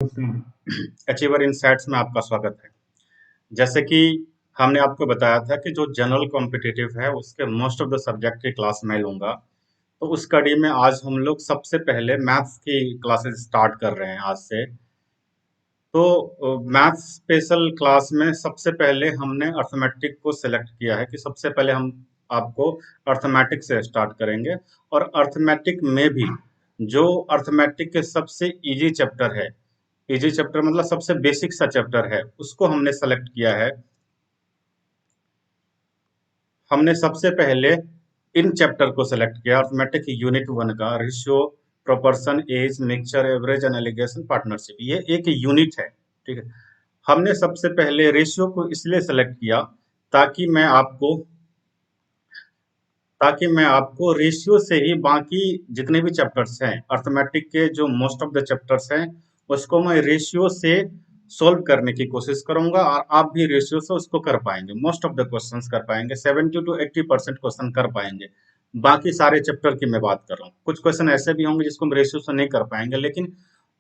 Achiever insights में आपका स्वागत है। जैसे कि हमने आपको बताया था कि जो जनरल कॉम्पिटिटिव है उसके मोस्ट ऑफ द सब्जेक्ट की क्लास मैं लूंगा। तो उस कड़ी में आज हम लोग सबसे पहले मैथ्स की क्लासेस स्टार्ट कर रहे हैं आज से। तो मैथ्स स्पेशल क्लास में सबसे पहले हमने अर्थमेटिक को सिलेक्ट किया है कि सबसे पहले हम आपको अर्थमेटिक से स्टार्ट करेंगे। और अर्थमेटिक में भी जो अर्थमेटिक के सबसे इजी चैप्टर है, इजी चैप्टर मतलब सबसे बेसिक सा चैप्टर है, उसको हमने सेलेक्ट किया है। हमने सबसे पहले इन चैप्टर को सेलेक्ट किया, अर्थमेटिक यूनिट 1 का ratio, proportion, age, mixture, average and alligation, partnership, ये एक यूनिट है। ठीक है। हमने सबसे पहले रेशियो को इसलिए सेलेक्ट किया ताकि मैं आपको ताकि मैं आपको रेशियो से ही बाकी जितने भी चैप्टर्स हैं अर्थमेटिक के, जो मोस्ट ऑफ द चैप्टर्स हैं, उसको मैं रेशियो से सोल्व करने की कोशिश करूंगा और आप भी रेशियो से उसको कर पाएंगे। मोस्ट ऑफ द क्वेश्चंस कर पाएंगे, 70 to 80% क्वेश्चन कर पाएंगे। बाकी सारे चैप्टर की मैं बात कर रहा हूँ। कुछ क्वेश्चन ऐसे भी होंगे जिसको हम रेशियो से नहीं कर पाएंगे, लेकिन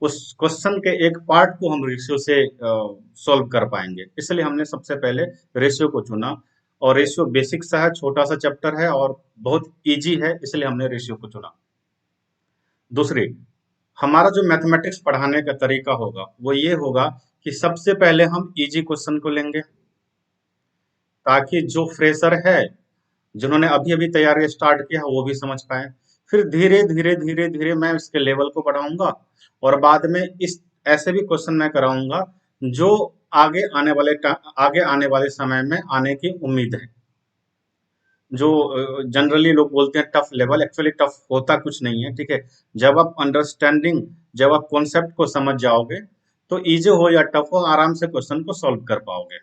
उस क्वेश्चन के एक पार्ट को हम रेशियो से सोल्व कर पाएंगे। इसलिए हमने सबसे पहले रेशियो को चुना। और रेशियो बेसिक सा है, छोटा सा चैप्टर है और बहुत इजी है, इसलिए हमने रेशियो को चुना। दूसरी, हमारा जो मैथमेटिक्स पढ़ाने का तरीका होगा वो ये होगा कि सबसे पहले हम इजी क्वेश्चन को लेंगे ताकि जो फ्रेशर है, जिन्होंने अभी अभी तैयारी स्टार्ट किया है, वो भी समझ पाए। फिर धीरे धीरे धीरे धीरे मैं इसके लेवल को बढ़ाऊंगा और बाद में इस ऐसे भी क्वेश्चन मैं कराऊंगा जो आगे आने वाले समय में आने की उम्मीद है। जो जनरली लोग बोलते हैं टफ लेवल, एक्चुअली टफ होता कुछ नहीं है। ठीक है। जब आप कॉन्सेप्ट को समझ जाओगे तो इजी हो या टफ हो, आराम से क्वेश्चन को सॉल्व कर पाओगे।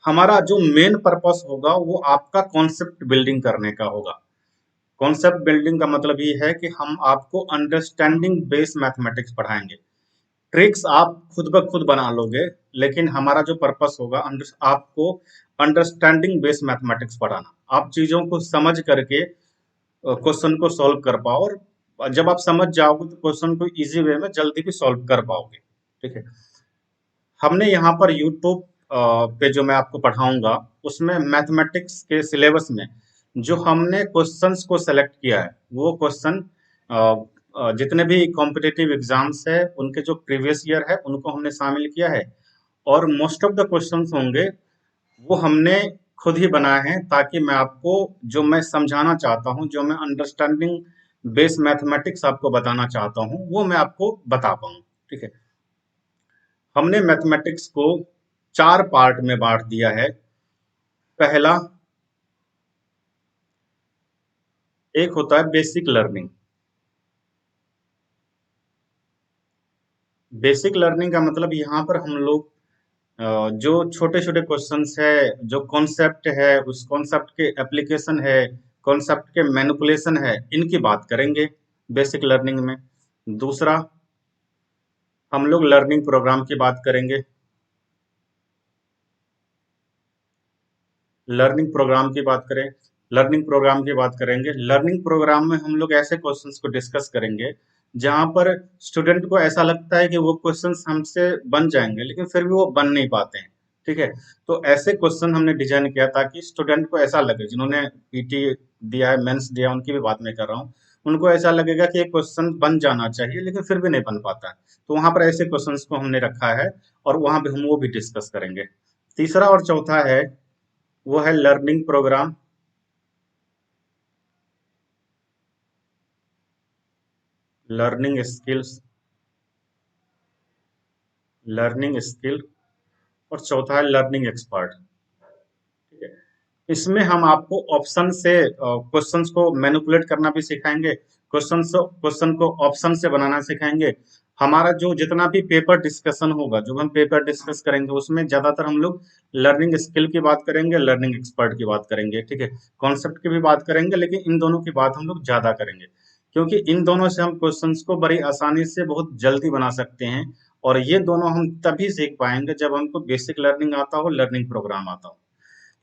हमारा जो मेन पर्पस होगा वो आपका कॉन्सेप्ट बिल्डिंग करने का होगा। कॉन्सेप्ट बिल्डिंग का मतलब ये है कि हम आपको अंडरस्टैंडिंग बेस्ड मैथमेटिक्स पढ़ाएंगे। ट्रिक्स आप खुद ब खुद बना लोगे, लेकिन हमारा जो पर्पस होगा आपको अंडरस्टैंडिंग बेस्ड मैथमेटिक्स पढ़ाना। आप चीजों को समझ करके क्वेश्चन को सॉल्व कर पाओ, और जब आप समझ जाओगे तो क्वेश्चन को इजी वे में जल्दी भी सॉल्व कर पाओगे। ठीक है। हमने यहाँ पर यूट्यूब पे जो मैं आपको पढ़ाऊंगा उसमें मैथमेटिक्स के सिलेबस में जो हमने क्वेश्चंस को सेलेक्ट किया है वो क्वेश्चन जितने भी कॉम्पिटिटिव एग्जाम्स है उनके जो प्रीवियस ईयर है उनको हमने शामिल किया है। और मोस्ट ऑफ द क्वेश्चंस होंगे वो हमने खुद ही बनाए हैं ताकि मैं आपको जो मैं समझाना चाहता हूँ, जो मैं अंडरस्टैंडिंग बेस्ड मैथमेटिक्स आपको बताना चाहता हूँ, वो मैं आपको बता पाऊँ। ठीक है। हमने मैथमेटिक्स को 4 पार्ट में बांट दिया है। पहला, एक होता है बेसिक लर्निंग। बेसिक लर्निंग का मतलब यहाँ पर हम लोग जो छोटे छोटे क्वेश्चंस है, जो कॉन्सेप्ट है, उस कॉन्सेप्ट के एप्लीकेशन है, कॉन्सेप्ट के मैनिपुलेशन है, इनकी बात करेंगे बेसिक लर्निंग में। दूसरा, हम लोग लर्निंग प्रोग्राम की बात करेंगे। लर्निंग प्रोग्राम की बात करें लर्निंग प्रोग्राम की बात करेंगे। लर्निंग प्रोग्राम में हम लोग ऐसे क्वेश्चंस को डिस्कस करेंगे जहां पर स्टूडेंट को ऐसा लगता है कि वो क्वेश्चंस हमसे बन जाएंगे, लेकिन फिर भी वो बन नहीं पाते हैं। ठीक है। तो ऐसे क्वेश्चन हमने डिजाइन किया ताकि स्टूडेंट को ऐसा लगे, जिन्होंने पीटी दिया है, मेंस दिया, उनकी भी बात मैं कर रहा हूँ, उनको ऐसा लगेगा कि ये क्वेश्चन बन जाना चाहिए लेकिन फिर भी नहीं बन पाता है। तो वहां पर ऐसे क्वेश्चंस को हमने रखा है और वहां भी हम वो भी डिस्कस करेंगे। तीसरा और चौथा है, वो है learning programme, learning skills, learning skill, और चौथा है लर्निंग एक्सपर्ट। ठीक है। इसमें हम आपको ऑप्शन से क्वेश्चंस को मैनिपुलेट करना भी सिखाएंगे, क्वेश्चन को ऑप्शन से बनाना सिखाएंगे। हमारा जो जितना भी पेपर डिस्कशन होगा, जो हम पेपर डिस्कस करेंगे, उसमें ज्यादातर हम लोग लर्निंग स्किल की बात करेंगे, लर्निंग एक्सपर्ट की बात करेंगे। ठीक है। कॉन्सेप्ट की भी बात करेंगे, लेकिन इन दोनों की बात हम लोग ज्यादा करेंगे क्योंकि इन दोनों से हम क्वेश्चंस को बड़ी आसानी से बहुत जल्दी बना सकते हैं। और ये दोनों हम तभी सीख पाएंगे जब हमको बेसिक लर्निंग आता हो, लर्निंग प्रोग्राम आता हो।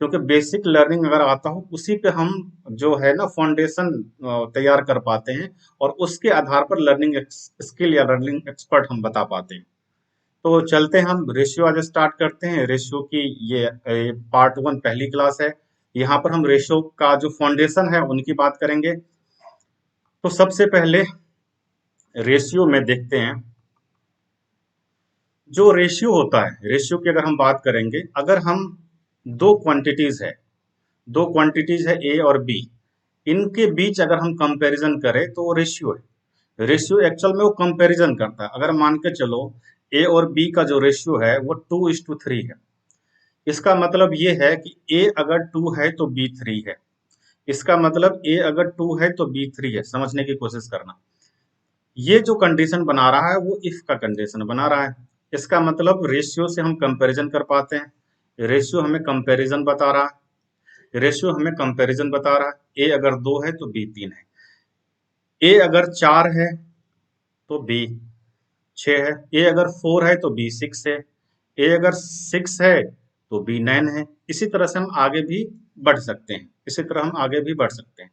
क्योंकि बेसिक लर्निंग अगर आता हो उसी पे हम जो है ना फाउंडेशन तैयार कर पाते हैं और उसके आधार पर लर्निंग स्किल या लर्निंग एक्सपर्ट हम बता पाते हैं। तो चलते हैं, हम रेशियो आज स्टार्ट करते हैं। रेशियो की ये पार्ट वन पहली क्लास है। यहाँ पर हम रेशियो का जो फाउंडेशन है उनकी बात करेंगे। तो सबसे पहले रेशियो में देखते हैं, जो रेशियो होता है, रेशियो की अगर हम बात करेंगे, अगर हम दो क्वांटिटीज है, दो क्वांटिटीज है ए और बी, इनके बीच अगर हम कंपैरिजन करें तो वो रेशियो है। रेशियो एक्चुअल में वो कंपैरिजन करता है। अगर मान के चलो ए और बी का जो रेशियो है वो 2:3 है, इसका मतलब ये है कि ए अगर 2 है तो बी 3 है। इसका मतलब ए अगर 2 है तो बी 3 है। समझने की कोशिश करना, ये जो कंडीशन बना रहा है वो इफ का कंडीशन बना रहा है। इसका मतलब रेशियो से हम कंपैरिजन कर पाते हैं। रेशियो हमें कंपैरिजन बता रहा है, रेशियो हमें कंपैरिजन बता रहा है। ए अगर 2 है तो बी 3 है, ए अगर 4 है तो बी 6 है, ए अगर 4 है तो बी 6 है, ए अगर 6 है तो बी 9 है। इसी तरह से हम आगे भी बढ़ सकते हैं, इसी तरह हम आगे भी बढ़ सकते हैं।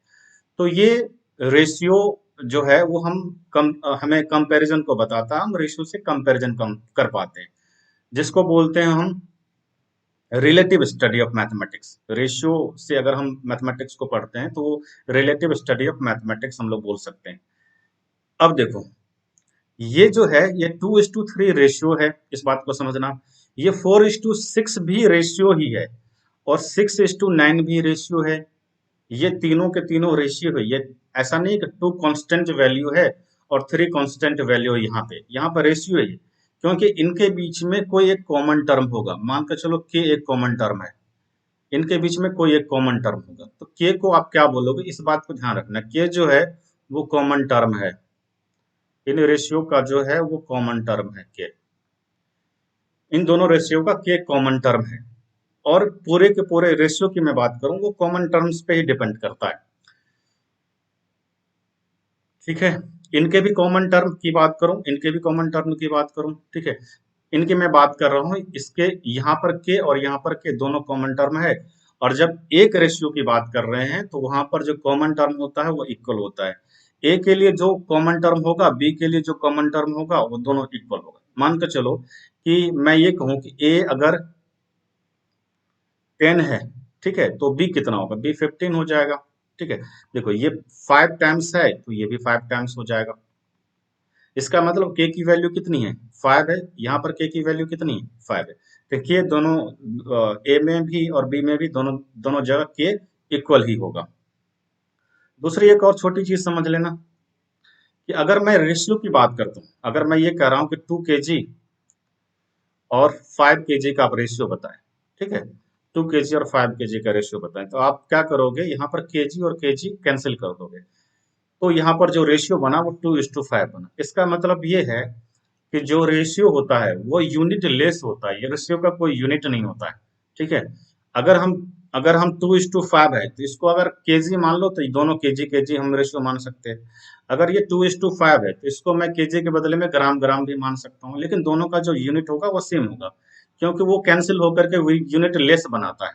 तो ये रेशियो जो है वो हमें कंपैरिजन को बताता है। हम रेशियो से कंपैरिजन कम कर पाते हैं, जिसको बोलते हैं हम relative study of mathematics. Ratio से अगर हम मैथमेटिक्स को पढ़ते हैं तो रिलेटिव स्टडी ऑफ मैथमेटिक्स हम लोग बोल सकते हैं। अब देखो, ये जो है ये 2:3 रेशियो है, इस बात को समझना। ये 4:6 भी रेशियो ही है और 6:9 भी रेशियो है। ये तीनों के तीनों रेशियो है। ये ऐसा नहीं कि 2 कांस्टेंट वैल्यू है और 3 कांस्टेंट वैल्यू है। यहाँ पर रेशियो है ये, क्योंकि इनके बीच में कोई एक कॉमन टर्म होगा। मान कर चलो के एक कॉमन टर्म है, इनके बीच में कोई एक कॉमन टर्म होगा, तो के को आप क्या बोलोगे, इस बात को ध्यान रखना। के जो है वो कॉमन टर्म है, इन रेशियो का जो है वो कॉमन टर्म है के। इन दोनों रेशियो का के कॉमन टर्म है, और पूरे के पूरे रेशियो की मैं बात करूं वो कॉमन टर्म्स पे ही डिपेंड करता है। ठीक है, इनके भी कॉमन टर्म की बात करूं, इनके भी कॉमन टर्म की बात करूं, ठीक है, इनकी मैं बात कर रहा हूं। इसके यहाँ पर के और यहाँ पर के दोनों कॉमन टर्म है, और जब एक रेशियो की बात कर रहे हैं तो वहां पर जो कॉमन टर्म होता है वो इक्वल होता है। ए के लिए जो कॉमन टर्म होगा, बी के लिए जो कॉमन टर्म होगा, वो दोनों इक्वल होगा। मान कर चलो कि मैं ये कहूं कि ए अगर 10 है, ठीक है, तो बी कितना होगा, बी 15 हो जाएगा। ठीक है, देखो ये 5 टाइम्स है तो ये भी 5 टाइम्स हो जाएगा। इसका मतलब के की वैल्यू कितनी है, 5 है। यहाँ पर के की वैल्यू कितनी है, 5 है। देखिए दोनों ए में भी और बी में भी दोनों दोनों जगह के इक्वल ही होगा। दूसरी एक और छोटी चीज समझ लेना कि अगर मैं रेशियो की बात करता हूँ, अगर मैं ये कह रहा हूँ कि 2 kg और 5 kg का आप रेशियो बताएं, ठीक है, 2 kg और 5 kg का रेशियो बताएं, तो आप क्या करोगे, यहाँ पर केजी और केजी कैंसिल कर दोगे। तो यहाँ पर जो रेशियो बना वो 2:5 बना। इसका मतलब ये है कि जो रेशियो होता है वो यूनिट लेस होता है, ये रेशियो का कोई यूनिट नहीं होता है। ठीक है, अगर हम अगर हम 2:5 है तो इसको अगर केजी मान लो तो ये दोनों केजी केजी हम रेशियो मान सकते हैं। अगर ये 2:5 है तो इसको मैं केजी के बदले में ग्राम ग्राम भी मान सकता हूँ, लेकिन दोनों का जो यूनिट होगा वो सेम होगा, क्योंकि वो कैंसिल होकर के यूनिट लेस बनाता है।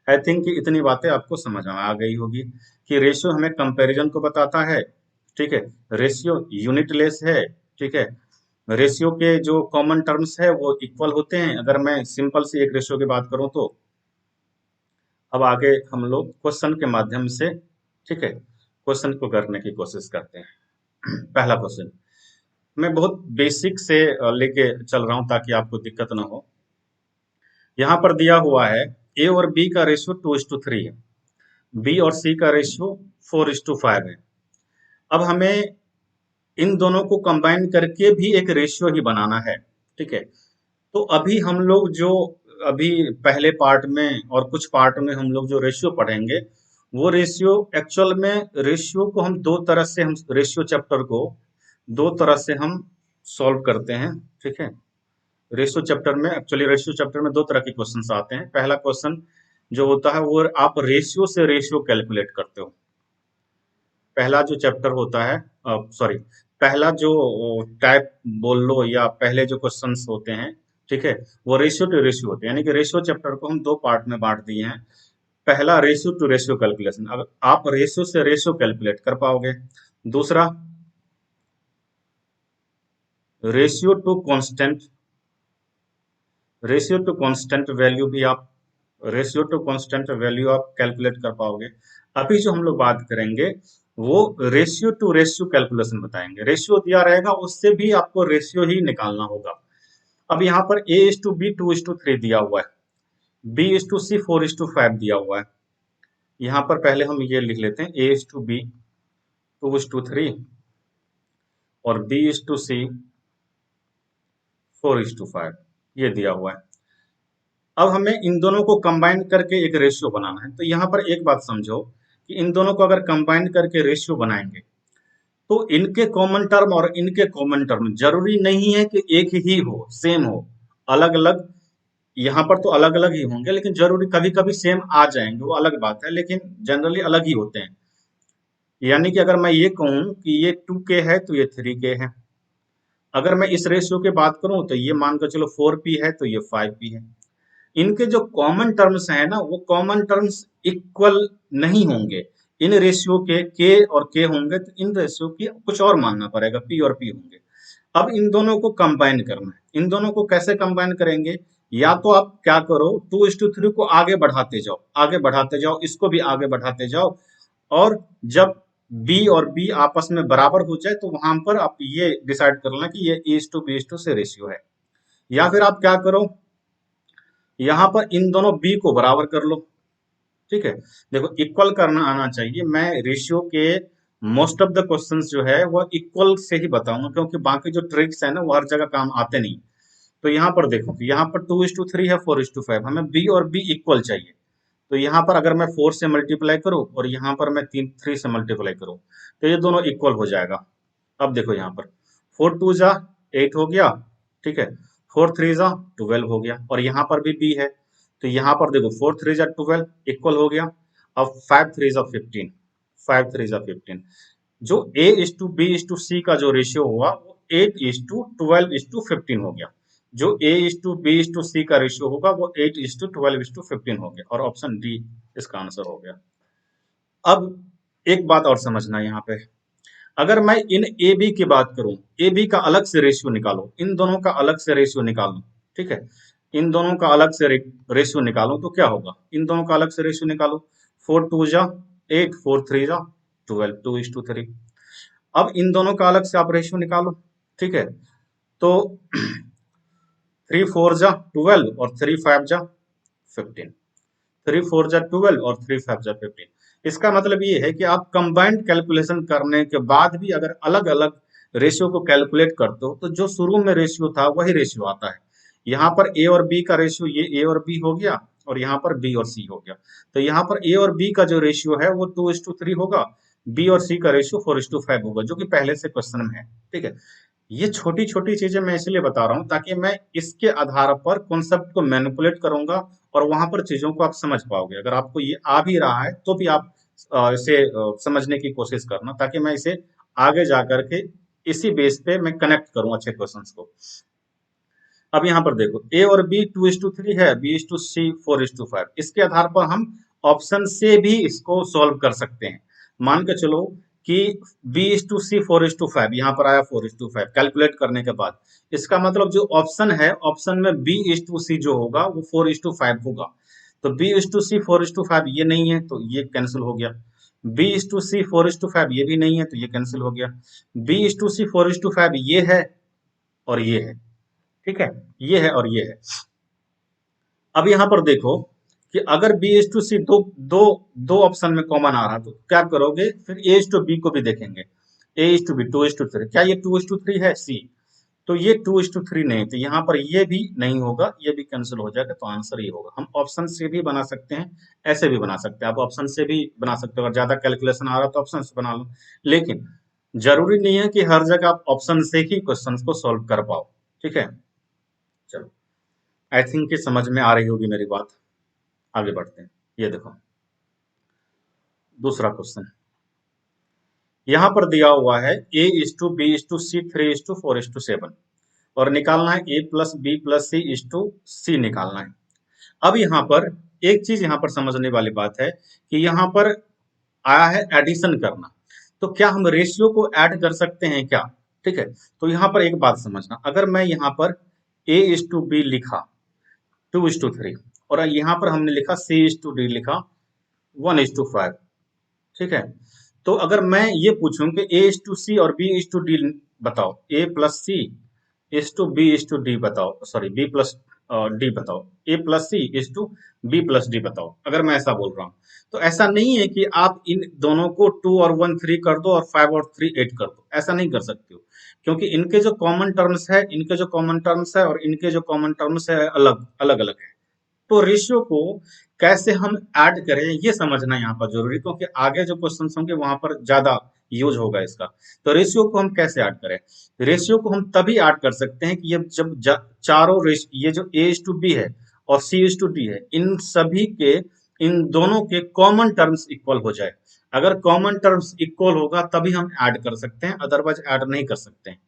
आई थिंक कि इतनी बातें आपको समझ में आ गई होगी कि रेशियो हमें कंपैरिजन को बताता है। ठीक है, रेशियो यूनिट लेस है। ठीक है, रेशियो के जो कॉमन टर्म्स है वो इक्वल होते हैं। अगर मैं सिंपल सी एक रेशियो की बात करूं तो अब आगे हम लोग क्वेश्चन के माध्यम से, ठीक है, क्वेश्चन को करने की कोशिश करते हैं। पहला क्वेश्चन मैं बहुत बेसिक से लेके चल रहा हूं ताकि आपको दिक्कत ना हो। यहाँ पर दिया हुआ है ए और बी का रेशियो 2:3 है, बी और सी का रेशियो 4:5 है। अब हमें इन दोनों को कंबाइन करके भी एक रेशियो ही बनाना है। ठीक है, तो अभी हम लोग जो अभी पहले पार्ट में और कुछ पार्ट में हम लोग जो रेशियो पढ़ेंगे, वो रेशियो एक्चुअल में रेशियो को हम दो तरह से, हम रेशियो चैप्टर को दो तरह से हम सॉल्व करते हैं। ठीक है, रेशियो चैप्टर में एक्चुअली रेशियो चैप्टर में दो तरह के क्वेश्चन आते हैं। पहला क्वेश्चन जो होता है वो आप रेशियो से रेशियो कैलकुलेट करते हो। पहला जो चैप्टर होता है, सॉरी, पहला जो टाइप बोल लो या पहले जो क्वेश्चंस होते हैं, ठीक है, वो रेशियो टू रेशियो होते हैं, यानी कि रेशियो चैप्टर को हम दो पार्ट में बांट दिए हैं। पहला रेशियो टू रेशियो कैलकुलेशन, अब आप रेशियो से रेशियो कैलकुलेट कर पाओगे। दूसरा ratio two constant, ratio two constant value भी आप, रेशियो टू कांस्टेंट वैल्यू आप कैलकुलेट कर पाओगे। अभी जो हम लोग बात करेंगे वो रेशियो टू रेशियो कैलकुलेशन बताएंगे। रेशियो दिया रहेगा, उससे भी आपको रेशियो ही निकालना होगा। अब यहाँ पर ए इज टू बी 2:3 दिया हुआ है, बी इज टू सी 4:5 दिया हुआ है। यहाँ पर पहले हम ये लिख लेते हैं, ए इज टू बी 2:3 और बी इज टू सी 4:5 ये दिया हुआ है। अब हमें इन दोनों को कंबाइन करके एक रेशियो बनाना है। तो यहाँ पर एक बात समझो कि इन दोनों को अगर कंबाइन करके रेशियो बनाएंगे तो इनके कॉमन टर्म और इनके कॉमन टर्म जरूरी नहीं है कि एक ही हो, सेम हो, अलग अलग। यहाँ पर तो अलग अलग ही होंगे, लेकिन जरूरी कभी कभी सेम आ जाएंगे, वो अलग बात है, लेकिन जनरली अलग ही होते हैं। यानी कि अगर मैं ये कहूं कि ये 2k है तो ये 3k है, अगर मैं इस रेशियो की बात करूं तो ये मान कर चलो 4p है तो ये 5p है। इनके जो कॉमन टर्म्स हैं ना, वो कॉमन टर्म्स इक्वल नहीं होंगे। इन रेशियो के और के होंगे तो इन रेशियो की कुछ और मानना पड़ेगा, पी और पी होंगे। अब इन दोनों को कंबाइन करना है। इन दोनों को कैसे कंबाइन करेंगे? या तो आप क्या करो, 2:3 को आगे बढ़ाते जाओ, आगे बढ़ाते जाओ, इसको भी आगे बढ़ाते जाओ, और जब बी और बी आपस में बराबर हो जाए तो वहां पर आप ये डिसाइड कर लेना कि ये E:B:2 से रेशियो है। या फिर आप क्या करो, यहाँ पर इन दोनों बी को बराबर कर लो। ठीक है, देखो इक्वल करना आना चाहिए। मैं रेशियो के मोस्ट ऑफ द क्वेश्चंस जो है वो इक्वल से ही बताऊंगा, क्योंकि बाकी जो ट्रिक्स है ना वो हर जगह काम आते नहीं। तो यहाँ पर देखो, यहाँ पर 2:3 है, 4:5, हमें बी और बी इक्वल चाहिए। तो यहाँ पर अगर मैं 4 से मल्टीप्लाई करूँ और यहाँ पर मैं 3 से मल्टीप्लाई करूँ तो ये दोनों इक्वल हो जाएगा। अब देखो यहाँ पर 4 2 जा 8 हो गया, ठीक है, 4 3 जा 12 हो गया, और यहाँ पर भी बी है। तो यहाँ पर देखो 4 3 जा 12 इक्वल हो गया। अब 5 3 जा 15, 5 3 जा 15, जो A is to B is to C का जो रेशियो हुआ वो 8:12:15 हो गया। जो A is to B is to C का रेशियो होगा वो 8:12:15 हो गया, और ऑप्शन डी इसका आंसर हो गया। अब एक बात और समझना यहाँ पे, अगर मैं इन ए बी की बात करूं, ए बी का अलग से रेशियो निकालो, इन दोनों का अलग से रेशियो निकालो, ठीक है, इन दोनों का अलग से रेशियो निकालो तो क्या होगा, इन दोनों का अलग से रेशियो निकालो, 4 2 जा 8, 4 3 जा 12, 2:3। अब इन दोनों का अलग से आप रेशियो निकालो, ठीक है, तो 3 4 जा 12 और 3 5 जा 15, 3 4 जा 12 और 3 5 जा 15। इसका मतलब ये है कि आप कंबाइंड कैलकुलेशन करने के बाद भी अगर अलग अलग रेशियो को कैलकुलेट करते हो तो जो शुरू में रेशियो था वही रेशियो आता है। यहाँ पर ए और बी का रेशियो, ये ए और बी हो गया, और यहाँ पर बी और सी हो गया। तो यहाँ पर ए और बी का जो रेशियो है वो 2:3 होगा, बी और सी का रेशियो 4:5 होगा, जो कि पहले से क्वेश्चन में है। ठीक है, ये छोटी छोटी चीजें मैं इसलिए बता रहा हूँ ताकि मैं इसके आधार पर कॉन्सेप्ट को मैनिपुलेट करूंगा और वहां पर चीजों को आप समझ पाओगे। अगर आपको ये आ भी रहा है तो भी आप इसे समझने की कोशिश करना, ताकि मैं इसे आगे जा करके इसी बेस पे मैं कनेक्ट करूं अच्छे क्वेश्चंस को। अब यहाँ पर देखो ए और बी 2:3 है, बी इज टू सी 4:5, इसके आधार पर हम ऑप्शन से भी इसको सॉल्व कर सकते हैं। मान के चलो कि बी इज टू सी 4:5, यहाँ पर आया 4:5 कैलकुलेट करने के बाद, इसका मतलब जो ऑप्शन है, ऑप्शन में बी इज टू सी जो होगा वो 4:5 होगा। तो बी इज टू सी 4:5 ये नहीं है तो ये कैंसिल हो गया, बी इज टू सी 4:5 ये भी नहीं है तो ये कैंसिल हो गया, बी इज टू सी 4:5 ये है और ये है, ठीक है, ये है और ये है। अब यहां पर देखो कि अगर बी एच टू सी दो दो दो ऑप्शन में कॉमन आ रहा तो क्या करोगे, फिर ए एच टू बी को भी देखेंगे, ए एच टू बी 2:3, क्या ये 2:3 है सी, तो ये 2:3 नहीं, तो यहाँ पर ये भी नहीं होगा, ये भी कैंसिल हो जाएगा, तो आंसर ये होगा। हम ऑप्शन से भी बना सकते हैं, ऐसे भी बना सकते हैं, आप ऑप्शन से भी बना सकते हो, अगर ज्यादा कैलकुलेशन आ रहा है तो ऑप्शन से बना लो, लेकिन जरूरी नहीं है कि हर जगह आप ऑप्शन से ही क्वेश्चन को सॉल्व कर पाओ। ठीक है, चलो, आई थिंक कि समझ में आ रही होगी मेरी बात। आगे बढ़ते हैं, ये देखो दूसरा क्वेश्चन यहां पर दिया हुआ है, A is to B is to C 3:4:7, और निकालना है A plus B plus C is to C निकालना है। अब यहाँ पर एक चीज यहाँ पर समझने वाली बात है कि यहाँ पर आया है एडिशन करना, तो क्या हम रेशियो को ऐड कर सकते हैं क्या? ठीक है, तो यहाँ पर एक बात समझना, अगर मैं यहाँ पर ए इज टू बी लिखा 2:3 और यहाँ पर हमने लिखा सी इज टू डी लिखा 1:5, ठीक है, तो अगर मैं ये पूछूं कि ए इज टू सी और बी इज टू डी बताओ, A plus C is to B is to D बताओ, सॉरी बी प्लस डी बताओ, A plus C is to B plus D बताओ, अगर मैं ऐसा बोल रहा हूँ, तो ऐसा नहीं है कि आप इन दोनों को 2 और 1 3 कर दो और 5 और 3 8 कर दो, ऐसा नहीं कर सकते हो, क्योंकि इनके जो कॉमन टर्म्स है, इनके जो कॉमन टर्म्स है और इनके जो कॉमन टर्म्स है अलग अलग अलग है। तो रेशियो को कैसे हम ऐड करें ये समझना यहाँ पर जरूरी, क्योंकि आगे जो क्वेश्चन होंगे वहां पर ज्यादा यूज होगा इसका। तो रेशियो को हम कैसे ऐड करें? रेशियो को हम तभी ऐड कर सकते हैं कि ये जब चारों ये जो ए इज टू बी है और सी इज टू डी है, इन सभी के, इन दोनों के कॉमन टर्म्स इक्वल हो जाए। अगर कॉमन टर्म्स इक्वल होगा तभी हम ऐड कर सकते हैं, अदरवाइज ऐड नहीं कर सकते हैं।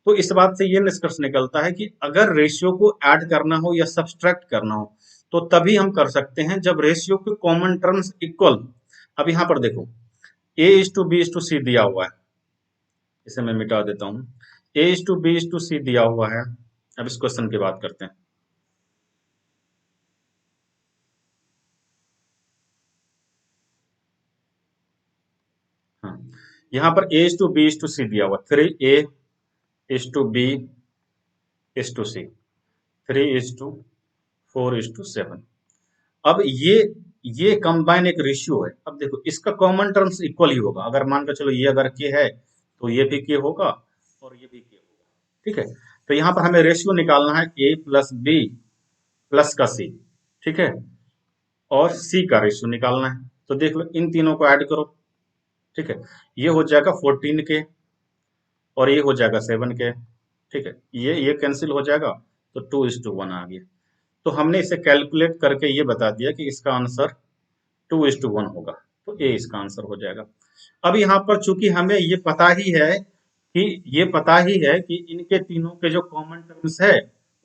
तो इस बात से ये निष्कर्ष निकलता है कि अगर रेशियो को ऐड करना हो या सब्सट्रैक्ट करना हो तो तभी हम कर सकते हैं जब रेशियो के कॉमन टर्म्स इक्वल। अब यहाँ पर देखो A is to B is to C दिया हुआ है, इसे मैं मिटा देता हूँ, A is to B is to C दिया हुआ है। अब इस क्वेश्चन की बात करते हैं। हाँ, यहाँ पर A is to B is to C दिया हुआ, 3a is to B is to C, 3:4:7। अब ये कंबाइन एक रेशियो है। अब देखो इसका कॉमन टर्म्स इक्वल ही होगा, अगर मान कर चलो ये अगर के है तो ये भी के होगा और ये भी के होगा, ठीक है। तो यहाँ पर हमें रेशियो निकालना है ए प्लस बी प्लस का सी, ठीक है, और सी का रेशियो निकालना है। तो देख लो इन तीनों को ऐड करो, ठीक है, ये हो जाएगा 14 के और ये हो जाएगा 7 के, ठीक है, ये कैंसिल हो जाएगा तो 2:1 आ गया। तो हमने इसे कैलकुलेट करके ये बता दिया कि इसका आंसर 2:1 होगा, तो ए इसका आंसर हो जाएगा। अब यहाँ पर चूंकि हमें ये पता ही है कि इनके तीनों के जो कॉमन टर्म्स है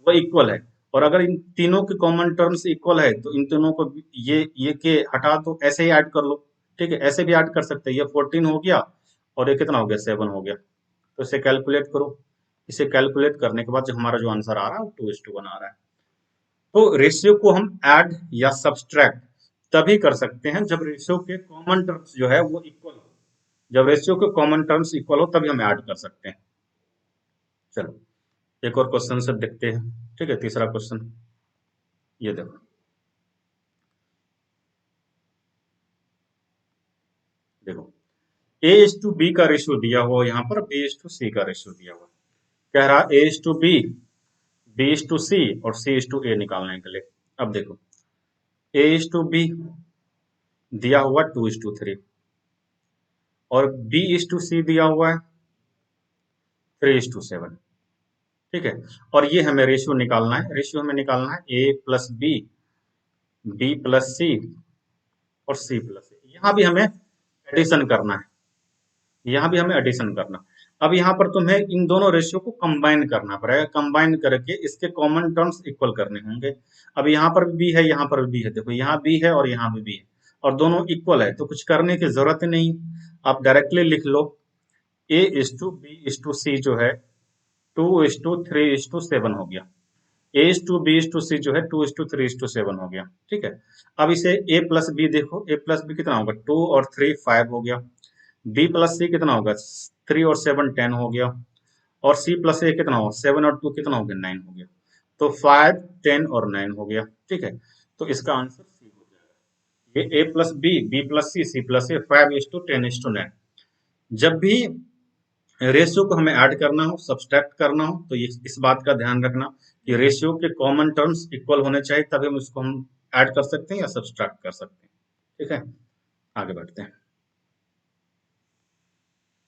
वो इक्वल है, और अगर इन तीनों के कॉमन टर्म्स इक्वल है तो इन तीनों को ये के हटा दो, ऐसे ही ऐड कर लो, ठीक है, ऐसे भी ऐड कर सकते हैं। ये 14 हो गया और ये कितना हो गया, 7 हो गया। तो इसे कैलकुलेट करो, इसे कैलकुलेट करने के बाद जो हमारा जो आंसर आ रहा है वो 2:1 आ रहा है। तो रेशियो को हम ऐड या सब्सट्रैक्ट तभी कर सकते हैं जब रेशियो के कॉमन टर्म्स जो है वो इक्वल हो। जब रेशियो के कॉमन टर्म्स इक्वल हो तभी हम ऐड कर सकते हैं। चलो एक और क्वेश्चन से देखते हैं, ठीक है, तीसरा क्वेश्चन ये देखो। देखो ए इज टू बी का रेशियो दिया हुआ, यहाँ पर बी इज टू सी का रेशियो दिया हुआ, कह रहा A is to B is to C और सी इज टू ए निकालने के लिए। अब देखो ए इज टू बी दिया हुआ 2:3 और बी इज टू सी दिया हुआ है 3:7, ठीक है, और ये हमें रेशियो निकालना है। रेशियो हमें निकालना है ए प्लस बी प्लस सी और सी प्लस ए। यहाँ भी हमें एडिशन करना है, यहाँ भी हमें एडिशन करना। अब यहाँ पर तुम्हें इन दोनों रेशियो को कंबाइन करना पड़ेगा, कंबाइन करके इसके कॉमन टर्म्स इक्वल करने होंगे। अब यहाँ पर भी है, यहाँ पर भी है, देखो यहाँ भी है और यहाँ भी है और दोनों इक्वल है, तो कुछ करने की जरूरत ही नहीं। आप डायरेक्टली लिख लो A is to B is to C जो है 2:3:7 हो गया। A is to B is to C जो है 2:3:7 हो गया, ठीक है। अब इसे ए प्लस बी देखो, ए प्लस बी कितना होगा, 2 और 3 5 हो गया। बी प्लस सी कितना होगा, 3 और 7 10 हो गया। और सी प्लस ए कितना होगा, 7 और 2 कितना हो गया, 9 हो गया। तो 5 10 और 9 हो गया, ठीक है। तो इसका आंसर सी हो जाएगा। ये A plus B plus C plus A 5:10:9। जब भी रेशियो को हमें ऐड करना हो, सब्सट्रैक्ट करना हो, तो ये इस बात का ध्यान रखना कि रेशियो के कॉमन टर्म्स इक्वल होने चाहिए, तभी हम इसको हम ऐड कर सकते हैं या सब्सट्रैक्ट कर सकते हैं, ठीक है। आगे बढ़ते हैं,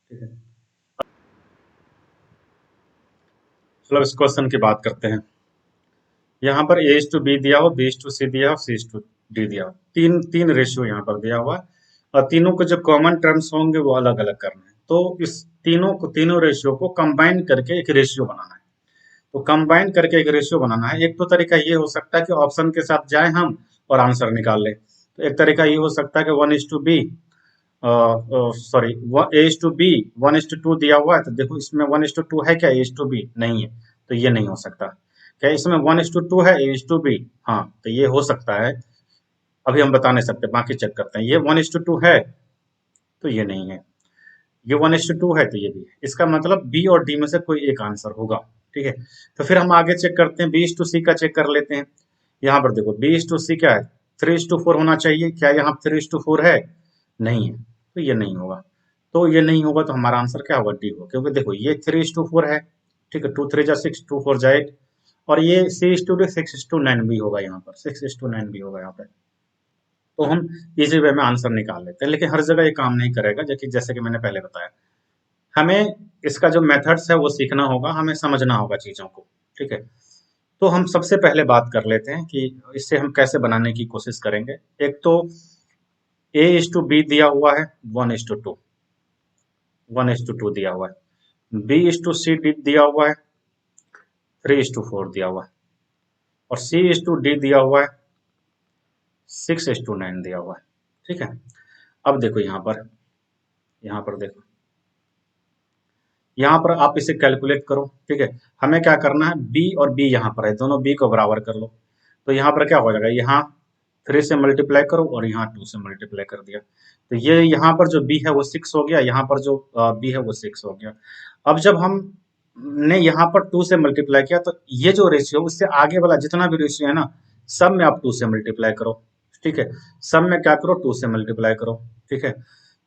ठीक है। चलो इस क्वेश्चन की बात करते हैं। यहाँ पर ए इज टू बी दिया हो, बी इज टू सी दिया हो, सी इज टू डी दिया हो, तीन तीन रेशियो यहाँ पर दिया हुआ है और तीनों के जो कॉमन टर्म्स होंगे वो अलग अलग करने हैं। तो इस तीनों रेशियो को कंबाइन करके एक रेशियो बनाना है। तो कंबाइन करके एक रेशियो बनाना है। एक तो तरीका ये हो सकता है कि ऑप्शन के साथ जाएं हम और आंसर निकाल लें। तो एक तरीका ये हो सकता है कि 1:b, सॉरी, A:b 1:2 दिया हुआ है, तो देखो इसमें 1:2 है क्या A:b? नहीं है, तो ये नहीं हो सकता। क्या इसमें 1:2 है A:b? हाँ, तो ये हो सकता है। अभी हम बता नहीं सकते, बाकी चेक करते हैं। ये 1:2 है, तो ये नहीं है। ये 1:2 है, तो ये भी है। इसका मतलब बी और डी में से कोई एक आंसर होगा। ठीक है, तो फिर हम आगे चेक करते हैं, B:C का चेक कर लेते हैं। यहाँ पर देखो B:C क्या है, 3:4 होना चाहिए। क्या यहाँ 3:4 है? नहीं है, तो ये नहीं होगा। तो ये नहीं होगा, तो हमारा आंसर क्या होगा? डी होगा, क्योंकि देखो ये 3:4 है। ठीक है, 2 3 जा 6, 2 4 जा 8, और ये C:2 6:9 भी होगा। यहाँ पर 6:9 भी होगा यहाँ पे। तो हम इसी वे में आंसर निकाल लेते हैं, लेकिन हर जगह ये काम नहीं करेगा, जैसे कि मैंने पहले बताया। हमें इसका जो मेथड्स है वो सीखना होगा, हमें समझना होगा चीज़ों को। ठीक है, तो हम सबसे पहले बात कर लेते हैं कि इसे हम कैसे बनाने की कोशिश करेंगे। एक तो A:B दिया हुआ है 1:2, 1:2 दिया हुआ है। B:C दिया हुआ है 3:4 दिया हुआ है, और C:D दिया हुआ है 6:9 दिया हुआ है। ठीक है, अब देखो यहाँ पर देखो, यहाँ पर आप इसे कैलकुलेट करो। ठीक है, हमें क्या करना है, बी और बी यहाँ पर है, दोनों बी को बराबर कर लो। तो यहाँ पर क्या हो जाएगा, यहाँ 3 से मल्टीप्लाई करो और यहाँ 2 से मल्टीप्लाई कर दिया। तो ये यहाँ पर जो बी है वो 6 हो गया, यहाँ पर जो बी है वो 6 हो गया। अब जब हम ने यहाँ पर 2 से मल्टीप्लाई किया, तो ये जो रेशियो, उससे आगे वाला जितना भी रेशियो है ना, सब में आप 2 से मल्टीप्लाई करो। ठीक है, सब में क्या करो, 2 से मल्टीप्लाई करो। ठीक है,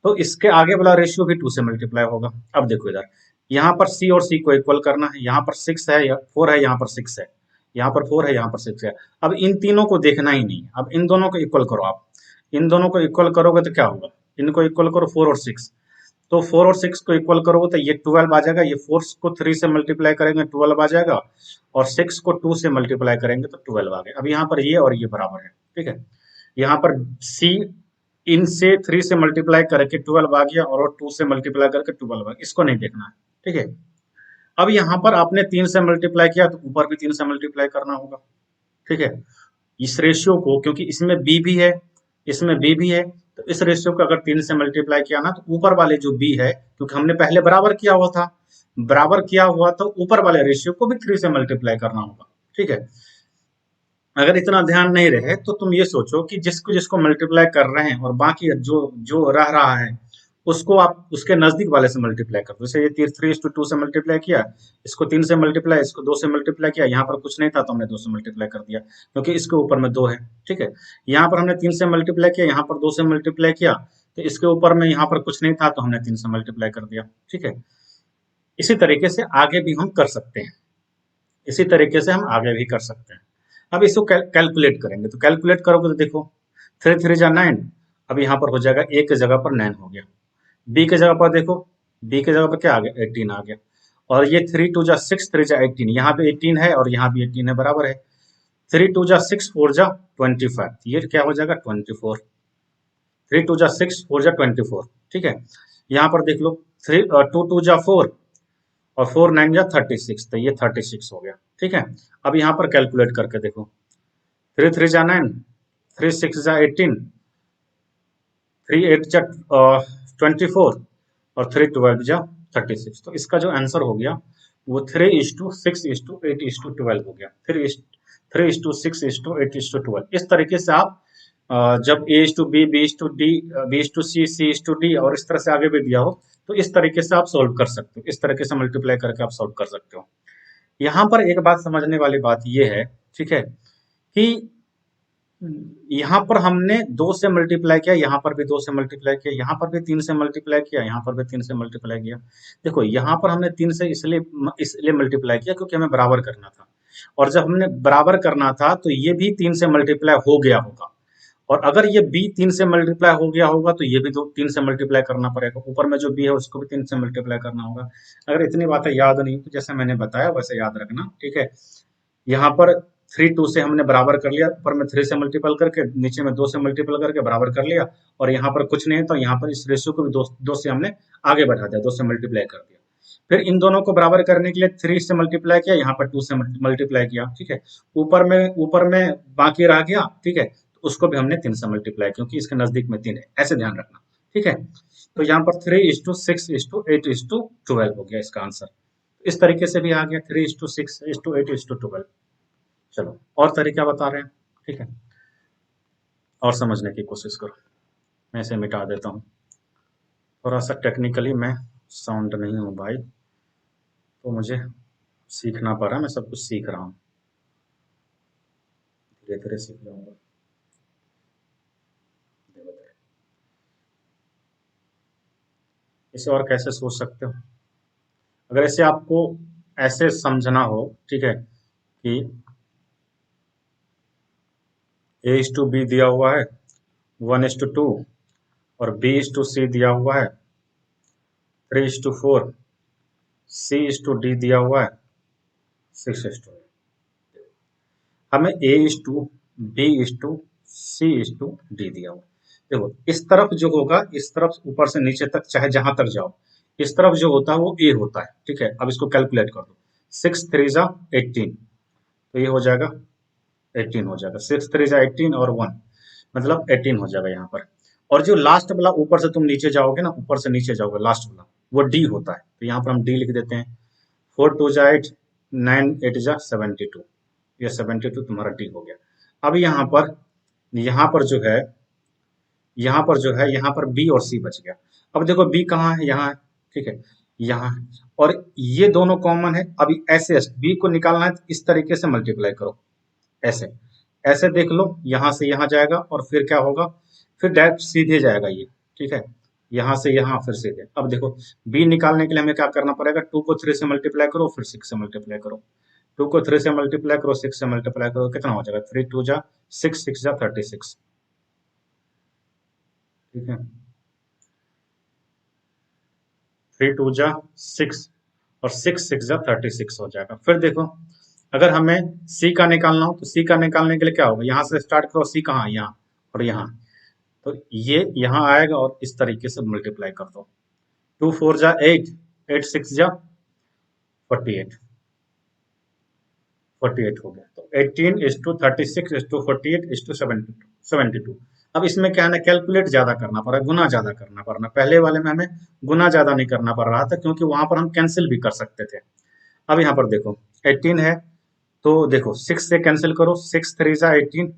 तो इसके आगे वाला रेशियो भी 2 से मल्टीप्लाई होगा। अब देखो इधर, यहाँ पर सी और सी को इक्वल करना है। यहाँ पर 6 है या 4 है, यहाँ पर 6 है, यहाँ पर 4 है, यहाँ पर 6 है। अब इन तीनों को देखना ही नहीं, अब इन दोनों को इक्वल करो। आप इन दोनों को इक्वल करोगे तो क्या होगा, इनको इक्वल करो 4 और 6, तो 4 और 6 को इक्वल करोगे तो ये 12 आ जाएगा। ये 4 को 3 से मल्टीप्लाई करेंगे 12 आ जाएगा, और 6 को 2 से मल्टीप्लाई करेंगे तो 12 आ गया। अब यहाँ पर ये और ये बराबर है। ठीक है, यहाँ पर सी इनसे 3 से मल्टीप्लाई करके 12 आ गया, और 2 से मल्टीप्लाई करके 12 आ गया। इसको नहीं देखना है। ठीक है, अब यहाँ पर आपने 3 से मल्टीप्लाई किया, तो ऊपर भी 3 से मल्टीप्लाई करना होगा। ठीक है, इस रेशियो को, क्योंकि इसमें बी भी है, इसमें बी भी है, तो इस रेशियो को अगर 3 से मल्टीप्लाई किया ना, तो ऊपर वाले जो बी है, क्योंकि हमने पहले बराबर किया हुआ था, बराबर किया हुआ, तो ऊपर वाले रेशियो को भी 3 से मल्टीप्लाई करना होगा। ठीक है, अगर इतना ध्यान नहीं रहे तो तुम ये सोचो कि जिसको जिसको मल्टीप्लाई कर रहे हैं, और बाकी जो जो रह रहा है उसको आप उसके नजदीक वाले से मल्टीप्लाई कर दो। जैसे ये 3:2 से मल्टीप्लाई किया, इसको 3 से मल्टीप्लाई, इसको 2 से मल्टीप्लाई किया। यहाँ पर कुछ नहीं था तो हमने 2 से मल्टीप्लाई कर दिया, क्योंकि इसके ऊपर में 2 है। ठीक है, यहाँ पर हमने 3 से मल्टीप्लाई किया, यहाँ पर 2 से मल्टीप्लाई किया, तो इसके ऊपर में यहाँ पर कुछ नहीं था तो हमने 3 से मल्टीप्लाई कर दिया। ठीक है, इसी तरीके से आगे भी हम कर सकते हैं, इसी तरीके से हम आगे भी कर सकते हैं। अब इसको कैलकुलेट करेंगे, तो कैलकुलेट करोगे तो देखो 3 3 जा 9, अब यहाँ पर हो जाएगा, ए की जगह पर 9 हो गया। बी की जगह पर देखो, बी की जगह पर क्या आ गया, 18 आ गया। और ये 3 2 जा 6, 3 जा 18, यहाँ पे 18 है और यहाँ भी 18 है, बराबर है। 3 2 जा 6, 4 जा 25, ये क्या हो जाएगा 24। 3 2 जा 6, 4 जा 24। ठीक है, यहाँ पर देख लो, 2 2 जा 4 और 4 9 जा 36, तो ये 36 हो गया। ठीक है, अब यहाँ पर कैलकुलेट करके देखो, 3 3 जा 9, 3 6 जा 18, 3 8 जा 24, और 3 12 जा 36। तो इसका जो आंसर हो गया वो 3:6:8:12 हो गया। 3:6:8:12। इस तरीके से आप जब A:B, B:D, B:C, C:D, और इस तरह से आगे भी दिया हो, तो इस तरीके से आप सोल्व कर सकते हो। इस तरीके से मल्टीप्लाई करके आप सोल्व कर सकते हो। यहाँ पर एक बात समझने वाली बात यह है, ठीक है, कि यहाँ पर हमने 2 से मल्टीप्लाई किया, यहाँ पर भी 2 से मल्टीप्लाई किया, यहाँ पर भी 3 से मल्टीप्लाई किया, यहाँ पर भी 3 से मल्टीप्लाई किया। देखो यहाँ पर हमने 3 से इसलिए मल्टीप्लाई किया क्योंकि हमें बराबर करना था, और जब हमने बराबर करना था तो ये भी 3 से मल्टीप्लाई हो गया होगा, और अगर ये बी 3 से मल्टीप्लाई हो गया होगा तो ये भी 3 से मल्टीप्लाई करना पड़ेगा। ऊपर में जो बी है उसको भी 3 से मल्टीप्लाई करना होगा। अगर इतनी बातें याद नहीं तो जैसे मैंने बताया वैसे याद रखना। ठीक है, यहाँ पर 3 2 से हमने बराबर कर लिया, ऊपर में 3 से मल्टीपल करके, नीचे में 2 से मल्टीपल करके बराबर कर लिया, और यहाँ पर कुछ नहीं है तो यहाँ पर इस रेशियो को भी 2 से हमने आगे बढ़ा दिया, 2 से मल्टीप्लाई कर दिया। फिर इन दोनों को बराबर करने के लिए 3 से मल्टीप्लाई किया, यहाँ पर 2 से मल्टीप्लाई किया, ठीक है। ऊपर में बाकी रह गया, ठीक है, तो उसको भी हमने 3 से मल्टीप्लाई, क्योंकि इसके नजदीक में 3 है, ऐसे ध्यान रखना, ठीक है। तो यहाँ पर 3:6:8:12 हो गया इसका आंसर। इस तरीके से भी आ गया 3:6:8:12। चलो और तरीका बता रहे हैं, ठीक है, और समझने की कोशिश करो। मैं इसे मिटा देता हूँ, थोड़ा सा टेक्निकली मैं साउंड नहीं हूँ भाई, तो मुझे सीखना पड़ रहा है, मैं सब कुछ सीख रहा हूँ, धीरे धीरे सीख जाऊंगा। इसे और कैसे सोच सकते हो, अगर ऐसे आपको ऐसे समझना हो, ठीक है, कि A:B दिया हुआ है 1:2 और B:C दिया हुआ है 3:4, C:D दिया हुआ है 6:8। हमें A:B:C:D दिया हुआ। देखो इस तरफ जो होगा, इस तरफ ऊपर से नीचे तक चाहे जहां तक जाओ, इस तरफ जो होता है वो A होता है, ठीक है। अब इसको कैलकुलेट कर दो, 6×3=18, तो ये हो जाएगा 18 हो जाएगा, 6×3=18 और 1 मतलब 18 हो जाएगा यहाँ पर। और जो लास्ट वाला ऊपर से तुम नीचे जाओगे ना, ऊपर से नीचे जाओगे लास्ट वाला, वो D होता है, तो यहाँ पर हम D लिख देते हैं। 4×2=8, 9×8=72, ये 72 तुम्हारा D हो गया। अब यहाँ पर जो है, यहाँ पर B और C बच गया। अब देखो B कहाँ है, यहाँ है, ठीक है, यहाँ, और ये दोनों कॉमन है। अभी ऐसे B को निकालना है तो इस तरीके से मल्टीप्लाई करो, ऐसे ऐसे देख लो, यहाँ से यहाँ जाएगा और फिर क्या होगा, फिर डायरेक्ट सीधे जाएगा ये, ठीक है, यहाँ से यहाँ फिर सीधे। अब देखो B निकालने के लिए हमें क्या करना पड़ेगा, 2 को 3 से मल्टीप्लाई करो, फिर 6 से मल्टीप्लाई करो, 2 को 3 से मल्टीप्लाई करो, 6 से मल्टीप्लाई करो, कितना हो जाएगा, 3×2=6, 6×36, ठीक है, 3×2=6 और 6×6=36 हो जाएगा। फिर देखो अगर हमें C का निकालना हो, तो C का निकालने के लिए क्या होगा, यहाँ से स्टार्ट करो, C कहाँ है, यहाँ और यहाँ, तो ये यहाँ आएगा और इस तरीके से मल्टीप्लाई कर दो। 2×4=8, 8×6=48, 48 हो गया। तो 18:36:48:72। अब इसमें क्या है ना, कैलकुलेट ज्यादा करना पड़ा, गुना ज्यादा करना पड़ा। पहले वाले में हमें गुना ज्यादा नहीं करना पड़ रहा था, क्योंकि वहां पर हम कैंसिल भी कर सकते थे। अब यहाँ पर देखो 18 है, तो देखो 6 से कैंसिल करो, 6×3=18,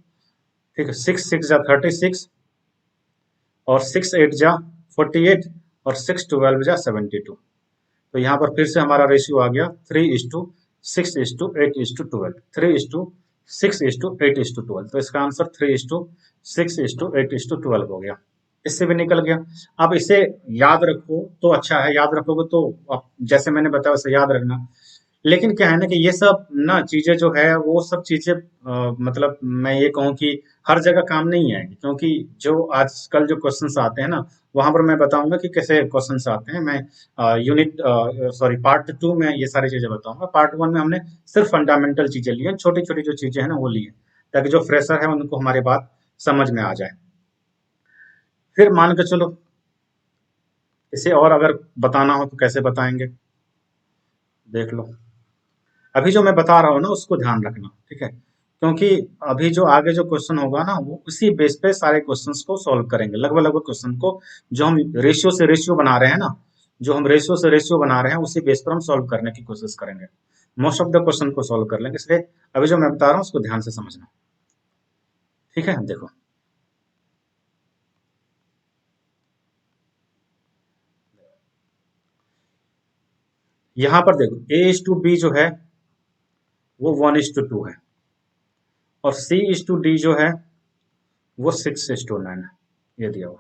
ठीक है, 6×6=36 और 6×8=48 और 6×12=72। तो यहाँ पर फिर से हमारा रेशियो आ गया 3:6:8:12, 3:6:8:12। तो इसका आंसर 3:6:8:12 हो गया, इससे भी निकल गया। अब इसे याद रखो तो अच्छा है, याद रखोगे तो जैसे मैंने बताया वैसे याद रखना। लेकिन क्या है ना कि ये सब ना चीजें जो है, वो सब चीजें मतलब मैं ये कहूँ कि हर जगह काम नहीं आएगी, क्योंकि जो आजकल जो क्वेश्चंस आते हैं ना, वहां पर मैं बताऊंगा कि कैसे क्वेश्चंस आते हैं। मैं पार्ट 2 में ये सारी चीजें बताऊंगा। पार्ट 1 में हमने सिर्फ फंडामेंटल चीजें ली हैं, छोटी छोटी जो चीजें हैं ना वो ली हैं, ताकि जो फ्रेशर है उनको हमारी बात समझ में आ जाए। फिर मान के चलो इसे और अगर बताना हो तो कैसे बताएंगे, देख लो। अभी जो मैं बता रहा हूँ ना उसको ध्यान रखना, ठीक है, क्योंकि अभी जो आगे जो क्वेश्चन होगा ना, वो उसी बेस पे सारे क्वेश्चंस को सॉल्व करेंगे, लगभग लगभग क्वेश्चन को जो हम रेशियो से रेशियो बना रहे हैं ना, जो हम रेशियो से रेशियो बना रहे हैं उसी बेस पर हम सॉल्व करने की कोशिश करेंगे। मोस्ट ऑफ द क्वेश्चन को सॉल्व कर लेंगे, इसलिए अभी जो मैं बता रहा हूँ उसको ध्यान से समझना, ठीक है। देखो यहाँ पर देखो A:B जो है वो 1:2 है, और C:D जो है वो 6:9 है, ये दिया हुआ।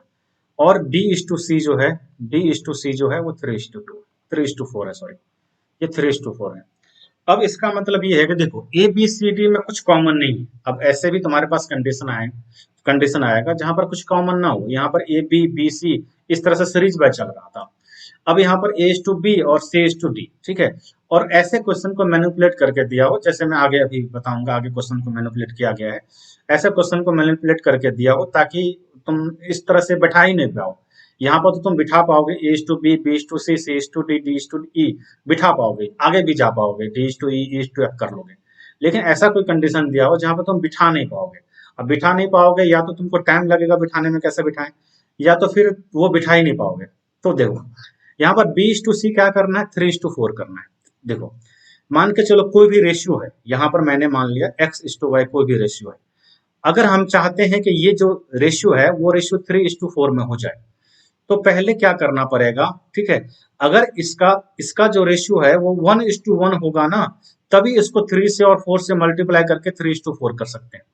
और D:C जो है, D:C जो है वो 3:4 है, सॉरी, ये 3:4 है। अब इसका मतलब ये है कि देखो ABCD में कुछ कॉमन नहीं है। अब ऐसे भी तुम्हारे पास कंडीशन आएगा जहां पर कुछ कॉमन ना हो। यहाँ पर ABBC इस तरह से सीरीज बाय चल रहा था। अब यहाँ पर A:B और C:D, ठीक है, और ऐसे क्वेश्चन को मैनिपुलेट करके दिया हो, जैसे मैं आगे अभी बताऊंगा, आगे क्वेश्चन को मैनिपुलेट किया गया है। ऐसे क्वेश्चन को मैनिपुलेट करके दिया हो ताकि तुम इस तरह से बैठा ही नहीं पाओ। यहाँ पर तो तुम बिठा पाओगे A:B, B:C, C:D, D:E, बिठा पाओगे, आगे भी जा पाओगे, D:E, E:F कर लोगे। लेकिन ऐसा कोई कंडीशन दिया हो जहां पर तुम बिठा नहीं पाओगे। अब बिठा नहीं पाओगे, या तो तुमको टाइम लगेगा बिठाने में, कैसे बिठाएं, या तो फिर वो बिठा ही नहीं पाओगे। तो देखो यहाँ पर B:C क्या करना है, 3:4 करना है। देखो मान के चलो कोई भी रेशियो है, यहाँ पर मैंने मान लिया X:Y कोई भी रेशियो है। अगर हम चाहते हैं कि ये जो रेशियो है वो रेशियो 3:4 में हो जाए, तो पहले क्या करना पड़ेगा, ठीक है। अगर इसका इसका जो रेशियो है वो 1:1 होगा ना, तभी इसको 3 से और 4 से मल्टीप्लाई करके 3:4 कर सकते हैं।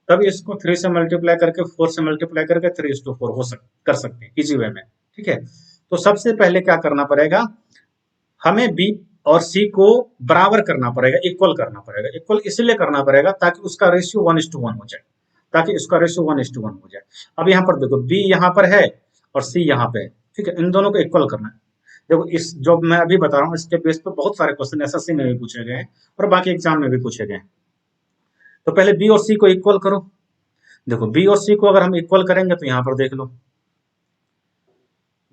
तभी इसको 3 से मल्टीप्लाई करके 4 से मल्टीप्लाई करके 3:4 कर सकते हैं इजी वे में, ठीक है। तो सबसे पहले क्या करना पड़ेगा, हमें बी और सी को बराबर करना पड़ेगा, इक्वल करना पड़ेगा। इक्वल इसलिए करना पड़ेगा ताकि उसका रेशियो 1:1 हो जाए, ताकि इसका रेशियो 1:1 हो जाए। अब यहाँ पर देखो बी यहाँ पर है और सी यहाँ पे है, ठीक है, इन दोनों को इक्वल करना है। देखो इस जो मैं अभी बता रहा हूँ इसके बेस पे बहुत सारे क्वेश्चन एसएससी में भी पूछे गए हैं और बाकी एग्जाम में भी पूछे गए हैं। तो पहले बी और सी को इक्वल करो। देखो बी और सी को अगर हम इक्वल करेंगे तो यहाँ पर देख लो,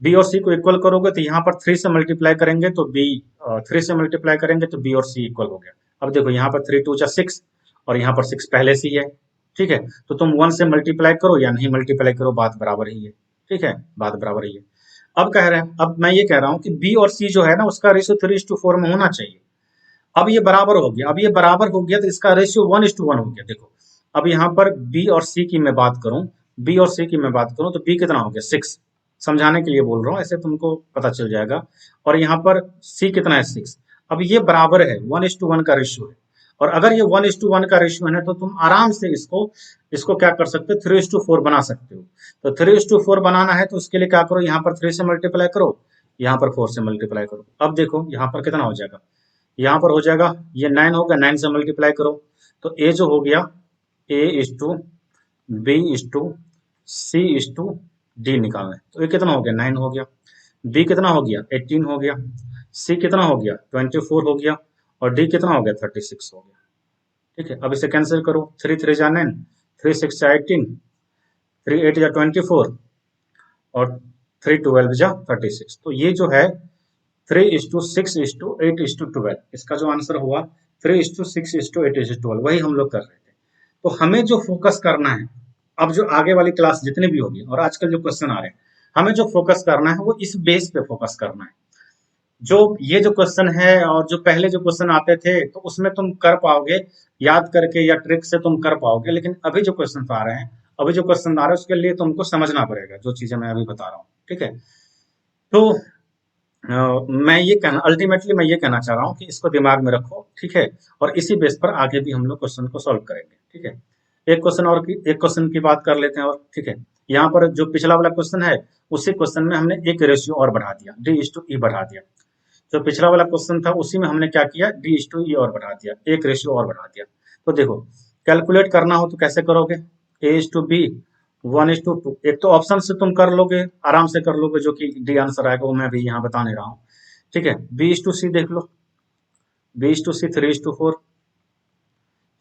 बी और सी को इक्वल करोगे तो यहाँ पर 3 से मल्टीप्लाई करेंगे तो बी, 3 से मल्टीप्लाई करेंगे तो बी और सी इक्वल हो गया। अब देखो यहाँ पर 3 2 जा 6 और यहाँ पर 6 पहले से ही है, ठीक है। तो तुम 1 से मल्टीप्लाई करो या नहीं मल्टीप्लाई करो, बात बराबर ही है, ठीक है, बात बराबर ही है। अब कह रहे हैं, अब मैं ये कह रहा हूँ कि बी और सी जो है ना उसका रेशियो 3:4 में होना चाहिए। अब ये बराबर हो गया, अब ये बराबर हो गया तो इसका रेशियो 1:1 हो गया। देखो अब यहाँ पर बी और सी की मैं बात करूं, बी और सी की मैं बात करूं तो बी कितना हो गया 6, समझाने के लिए बोल रहा हूँ, ऐसे तुमको पता चल जाएगा। और यहाँ पर सी कितना है 6। अब ये बराबर है, 1:1 का रेशियो है। और अगर ये 1:1 का रेशियो है ना तो तुम आराम से इसको इसको क्या कर सकते हो, 3:4 बना सकते हो। तो 3:4 बनाना है तो उसके लिए क्या करो, यहाँ पर 3 से मल्टीप्लाई करो, यहाँ पर 4 से मल्टीप्लाई करो। अब देखो यहाँ पर कितना हो जाएगा, यहाँ पर हो जाएगा ये 9 हो गया, 9 से मल्टीप्लाई करो तो ए जो हो गया A:B:C:D निकालना है। तो ये कितना हो गया, 9 हो गया। बी कितना हो गया, 18 हो गया। सी कितना हो गया, 24 हो गया। और डी कितना हो गया, 36 हो गया, ठीक है। अब इसे कैंसिल करो, 3 3 जा 9, 3 6 जा 18, 3 8 जा 24 और 3 12 जा 36। तो ये जो है 3:6:8:12, इसका जो आंसर हुआ 3:6:8:12, वही हम लोग कर रहे थे। तो हमें जो फोकस करना है, अब जो आगे वाली क्लास जितनी भी होगी और आजकल जो क्वेश्चन आ रहे हैं, हमें जो फोकस करना है वो इस बेस पे फोकस करना है। जो ये जो क्वेश्चन है और जो पहले जो क्वेश्चन आते थे तो उसमें तुम कर पाओगे, याद करके या ट्रिक से तुम कर पाओगे। लेकिन अभी जो क्वेश्चन आ रहे हैं, अभी जो क्वेश्चन आ रहे हैं उसके लिए तुमको समझना पड़ेगा जो चीजें मैं अभी बता रहा हूँ, ठीक है। तो मैं ये कहना अल्टीमेटली मैं ये कहना चाह रहा हूँ कि इसको दिमाग में रखो, ठीक है। और इसी बेस पर आगे भी हम लोग क्वेश्चन को सॉल्व करेंगे, ठीक है। एक क्वेश्चन की बात कर लेते हैं और, ठीक है। यहाँ पर जो पिछला वाला क्वेश्चन है उसी क्वेश्चन में हमने एक रेशियो और बढ़ा दिया, D:E बढ़ा दिया। जो पिछला वाला क्वेश्चन था उसी में हमने क्या किया, D:E और बढ़ा दिया, एक रेशियो और बढ़ा दिया। तो देखो कैलकुलेट करना हो तो कैसे करोगे, A:B 1:2। एक तो ऑप्शन से तुम कर लोगे, आराम से कर लोगे, जो कि डी आंसर आएगा वो मैं भी यहाँ बता नहीं रहा हूँ, ठीक है। B:C देख लो, B:C 3:4,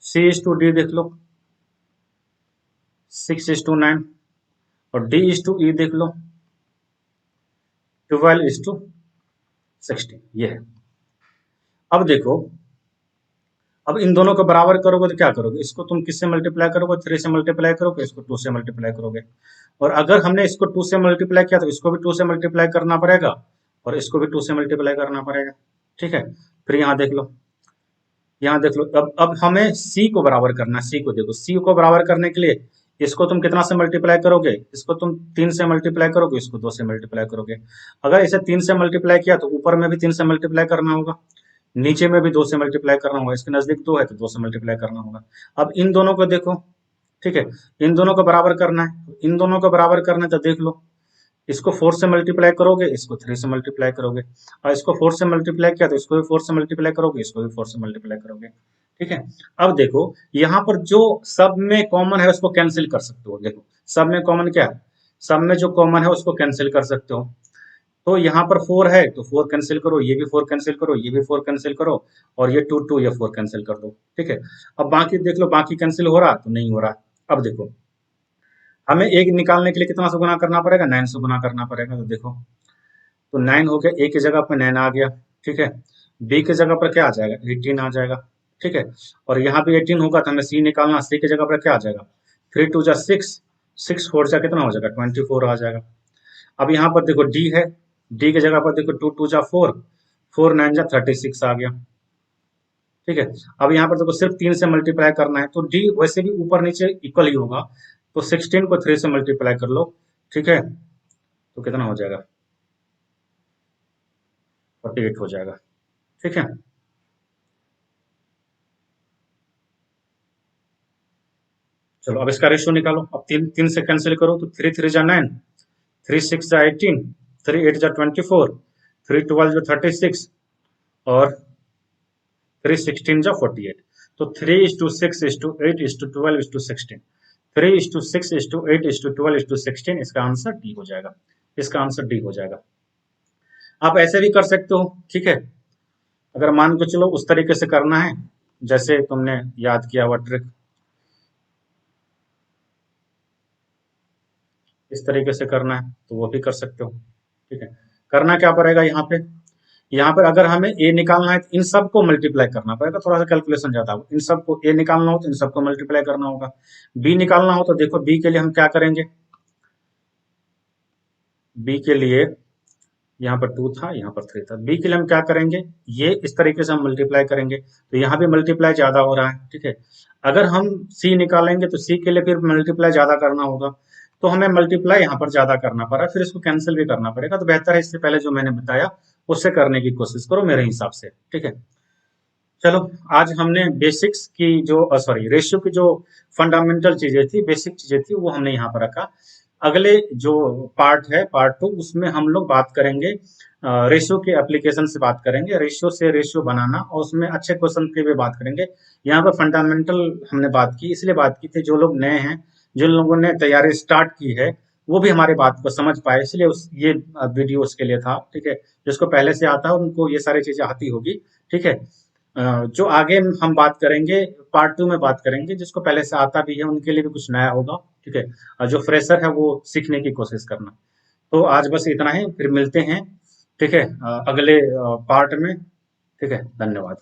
C:D देख लो 6:9 और D:E देख लो 12:16। ये है। अब देखो, अब इन दोनों को बराबर करोगे तो क्या करोगे, इसको तुम किससे मल्टीप्लाई करोगे, 3 से मल्टीप्लाई करोगे, इसको 2 से मल्टीप्लाई करोगे। और अगर हमने इसको 2 से मल्टीप्लाई किया तो इसको भी 2 से मल्टीप्लाई करना पड़ेगा और इसको भी 2 से मल्टीप्लाई करना पड़ेगा, ठीक है। फिर यहाँ देख लो, यहाँ देख लो। अब हमें सी को बराबर करना है। सी को देखो, सी को बराबर करने के लिए इसको तुम कितना से मल्टीप्लाई करोगे, इसको तुम 3 से मल्टीप्लाई करोगे, इसको 2 से मल्टीप्लाई करोगे। अगर इसे 3 से मल्टीप्लाई किया तो ऊपर में भी 3 से मल्टीप्लाई करना होगा, नीचे में भी 2 से मल्टीप्लाई करना होगा, इसके नजदीक 2 है तो 2 से मल्टीप्लाई करना होगा। अब इन दोनों को देखो, ठीक है, इन दोनों को बराबर करना है। इन दोनों को बराबर करना है तो देख लो, इसको 4 से मल्टीप्लाई करोगे, इसको 3 से मल्टीप्लाई करोगे, और इसको 4 से मल्टीप्लाई किया तो इसको भी 4 से मल्टीप्लाई करोगे, इसको भी 4 से मल्टीप्लाई करोगे, ठीक है। अब देखो यहाँ पर जो सब में कॉमन है उसको कैंसिल कर सकते हो। देखो सब में कॉमन क्या है, सब में जो कॉमन है उसको कैंसिल कर सकते हो। तो यहाँ पर 4 है तो 4 कैंसिल करो, ये भी 4 कैंसिल करो, ये भी 4 कैंसिल करो, और ये 2 2 ये 4 कैंसिल कर दो, ठीक है। अब बाकी देख लो, बाकी कैंसिल हो रहा तो नहीं हो रहा। अब देखो हमें एक निकालने के लिए कितना से गुना करना पड़ेगा, 9 से गुना करना पड़ेगा। तो देखो, तो 9 हो गया, ए की जगह पर 9 आ गया, ठीक है। बी की जगह पर क्या आ जाएगा, 18 आ जाएगा, ठीक है। और यहाँ भी 18 होगा तो हमें सी निकालना, सी की जगह पर क्या आ जाएगा, 3 2 जा 6, 6 4 जा कितना हो जाएगा, 24 आ जाएगा। अब यहाँ पर देखो डी है, डी की जगह पर देखो 2 2 जा 4, 4 9 जा 36 आ गया, ठीक है। अब यहाँ पर देखो सिर्फ 3 से मल्टीप्लाई करना है, तो डी वैसे भी ऊपर नीचे इक्वल ही होगा, तो 16 को 3 से मल्टीप्लाई कर लो, ठीक है, तो कितना हो जाएगा, 48 हो जाएगा, ठीक है। चलो अब इसका रेशियो निकालो, अब तीन तीन से कैंसिल करो, तो 3 3 जा 9, 3 6 जा 18, 3 8 जा 24, 3 12 जा 36, और 3 16 जा 48। तो 3:6:8:12:16, 3:6:8:12:16, इसका आंसर डी हो जाएगा, इसका आंसर डी हो जाएगा। आप ऐसे भी कर सकते हो, ठीक है। अगर मान के चलो उस तरीके से करना है जैसे तुमने याद किया हुआ ट्रिक, इस तरीके से करना है तो वो भी कर सकते हो, ठीक है। करना क्या पड़ेगा यहाँ पर अगर हमें ए निकालना है तो इन सबको मल्टीप्लाई करना पड़ेगा, थोड़ा सा कैलकुलेशन ज्यादा होगा। इन सबको ए निकालना हो तो इन सबको मल्टीप्लाई करना होगा। बी निकालना हो तो देखो बी के लिए हम क्या करेंगे, बी के लिए यहाँ पर 2 था, यहाँ पर 3 था, बी के लिए हम क्या करेंगे, ये इस तरीके से हम मल्टीप्लाई करेंगे, तो यहाँ भी मल्टीप्लाई ज्यादा हो रहा है, ठीक है। अगर हम सी निकालेंगे तो सी के लिए फिर मल्टीप्लाई ज्यादा करना होगा, तो हमें मल्टीप्लाई यहाँ पर ज्यादा करना पड़ा, फिर इसको कैंसिल भी करना पड़ेगा। तो बेहतर है इससे पहले जो मैंने बताया उससे करने की कोशिश करो मेरे हिसाब से, ठीक है। चलो, आज हमने बेसिक्स की जो सॉरी रेशियो की जो फंडामेंटल चीजें थी, बेसिक चीजें थी, वो हमने यहाँ पर रखा। अगले जो पार्ट है, पार्ट 2, उसमें हम लोग बात करेंगे रेशियो के एप्लीकेशन से बात करेंगे, रेशियो से रेशियो बनाना, और उसमें अच्छे क्वेश्चन की भी बात करेंगे। यहाँ पर फंडामेंटल हमने बात की, इसलिए बात की थी जो लोग नए हैं, जिन लोगों ने तैयारी स्टार्ट की है, वो भी हमारी बात को समझ पाए, इसलिए ये वीडियो उसके लिए था, ठीक है। जिसको पहले से आता है उनको ये सारी चीजें आती होगी, ठीक है। जो आगे हम बात करेंगे, पार्ट 2 में बात करेंगे, जिसको पहले से आता भी है उनके लिए भी कुछ नया होगा, ठीक है। और जो फ्रेशर है वो सीखने की कोशिश करना। तो आज बस इतना ही, फिर मिलते हैं, ठीक है, अगले पार्ट में, ठीक है। धन्यवाद।